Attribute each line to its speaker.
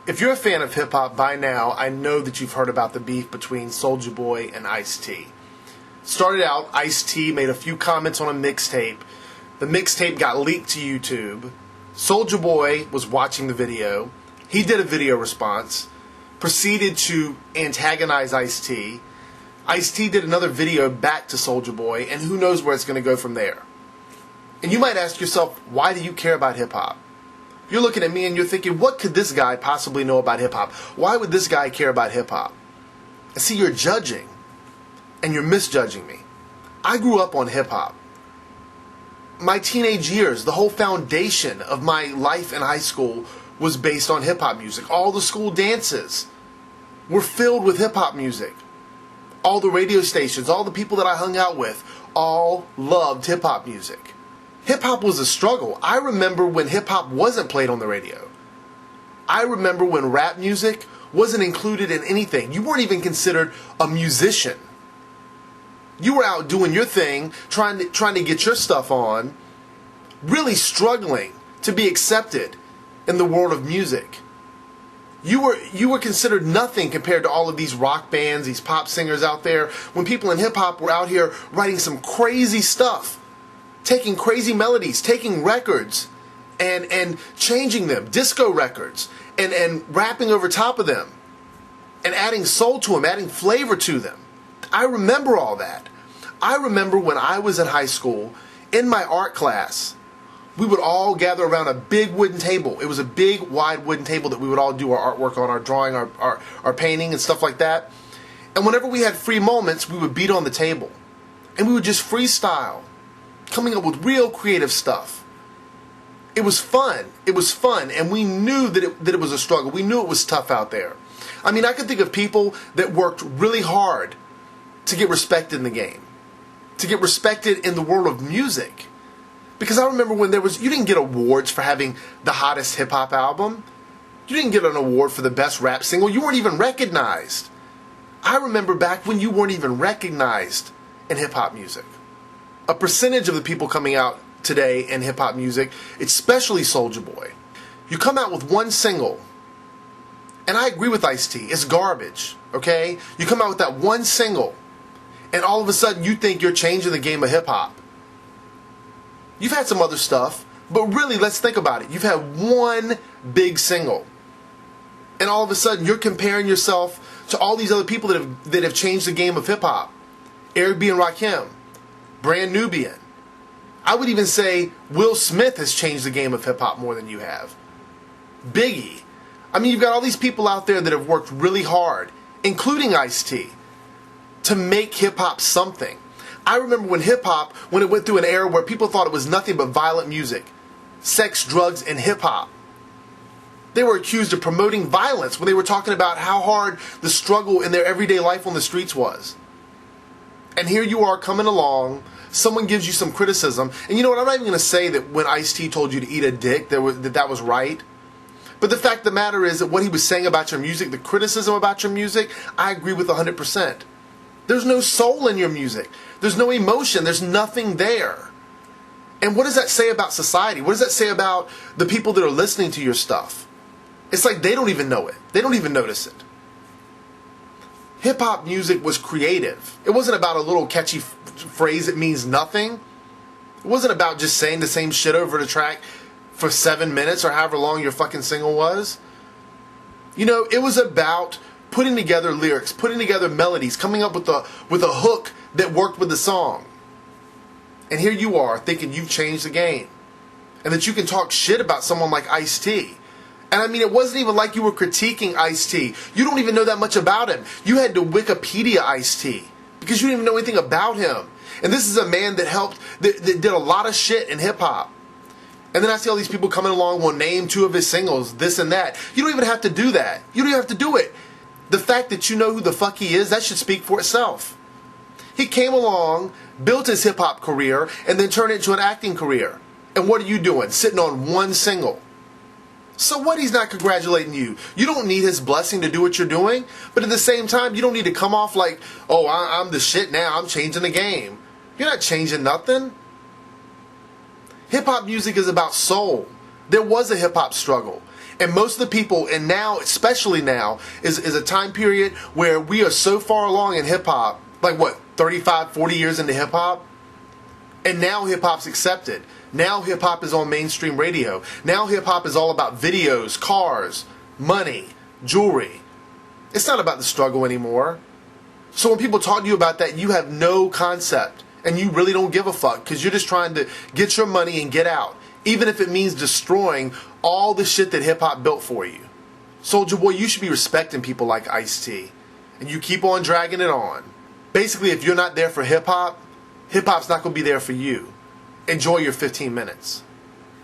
Speaker 1: If you're a fan of hip-hop by now, I know that you've heard about the beef between SOULJA Boy and Ice-T. Started out, Ice-T made a few comments on a mixtape. The mixtape got leaked to YouTube. SOULJA Boy was watching the video. He did a video response, proceeded to antagonize Ice-T. Ice-T did another video back to SOULJA Boy, and who knows where it's going to go from there. And you might ask yourself, why do you care about hip-hop? You're looking at me and you're thinking, what could this guy possibly know about hip-hop? Why would this guy care about hip-hop? And see, you're judging, and you're misjudging me. I grew up on hip-hop. My teenage years, the whole foundation of my life in high school was based on hip-hop music. All the school dances were filled with hip-hop music. All the radio stations, all the people that I hung out with, all loved hip-hop music. Hip-hop was a struggle. I remember when hip-hop wasn't played on the radio. I remember when rap music wasn't included in anything. You weren't even considered a musician. You were out doing your thing, trying to get your stuff on, really struggling to be accepted in the world of music. You were considered nothing compared to all of these rock bands, these pop singers out there, when people in hip-hop were out here writing some crazy stuff. Taking crazy melodies, taking records and changing them, disco records, and rapping over top of them, and adding soul to them, adding flavor to them. I remember all that. I remember when I was in high school, in my art class, we would all gather around a big wooden table. It was a big, wide wooden table that we would all do our artwork on, our drawing, our painting, and stuff like that. And whenever we had free moments, we would beat on the table. And we would just freestyle, coming up with real creative stuff. It was fun. It was fun, and we knew that it was a struggle. We knew it was tough out there. I mean, I could think of people that worked really hard to get respected in the game, to get respected in the world of music. Because I remember when you didn't get awards for having the hottest hip-hop album. You didn't get an award for the best rap single. You weren't even recognized. I remember back when you weren't even recognized in hip-hop music. A percentage of the people coming out today in hip-hop music, especially SOULJA Boy, you come out with one single, and I agree with Ice-T, it's garbage, okay? You come out with that one single, and all of a sudden you think you're changing the game of hip-hop. You've had some other stuff, but really, let's think about it. You've had one big single, and all of a sudden you're comparing yourself to all these other people that have changed the game of hip-hop. Eric B. and Rakim, Brand Nubian. I would even say Will Smith has changed the game of hip-hop more than you have. Biggie. I mean, you've got all these people out there that have worked really hard, including Ice-T, to make hip-hop something. I remember when hip-hop, when it went through an era where people thought it was nothing but violent music, sex, drugs, and hip-hop. They were accused of promoting violence when they were talking about how hard the struggle in their everyday life on the streets was. And here you are coming along, someone gives you some criticism, and you know what, I'm not even going to say that when Ice-T told you to eat a dick, that was right. But the fact of the matter is that what he was saying about your music, the criticism about your music, I agree with 100%. There's no soul in your music. There's no emotion. There's nothing there. And what does that say about society? What does that say about the people that are listening to your stuff? It's like they don't even know it. They don't even notice it. Hip-hop music was creative. It wasn't about a little catchy phrase that means nothing. It wasn't about just saying the same shit over the track for 7 minutes or however long your fucking single was. You know, it was about putting together lyrics, putting together melodies, coming up with a hook that worked with the song. And here you are thinking you've changed the game and that you can talk shit about someone like Ice-T. And I mean, it wasn't even like you were critiquing Ice-T. You don't even know that much about him. You had to Wikipedia Ice-T because you didn't even know anything about him. And this is a man that did a lot of shit in hip-hop. And then I see all these people coming along, will name 2 of his singles, this and that. You don't even have to do that. You don't even have to do it. The fact that you know who the fuck he is, that should speak for itself. He came along, built his hip-hop career, and then turned it into an acting career. And what are you doing? Sitting on one single. So what? He's not congratulating you. You don't need his blessing to do what you're doing. But at the same time, you don't need to come off like, oh, I'm the shit now. I'm changing the game. You're not changing nothing. Hip-hop music is about soul. There was a hip-hop struggle. And most of the people, and now, especially now, is a time period where we are so far along in hip-hop, like what, 35, 40 years into hip-hop? And now hip-hop's accepted. Now hip-hop is on mainstream radio. Now hip-hop is all about videos, cars, money, jewelry. It's not about the struggle anymore. So when people talk to you about that, you have no concept. And you really don't give a fuck because you're just trying to get your money and get out. Even if it means destroying all the shit that hip-hop built for you. Soulja Boy, you should be respecting people like Ice-T. And you keep on dragging it on. Basically, if you're not there for hip-hop, hip-hop's not going to be there for you. Enjoy your 15 minutes.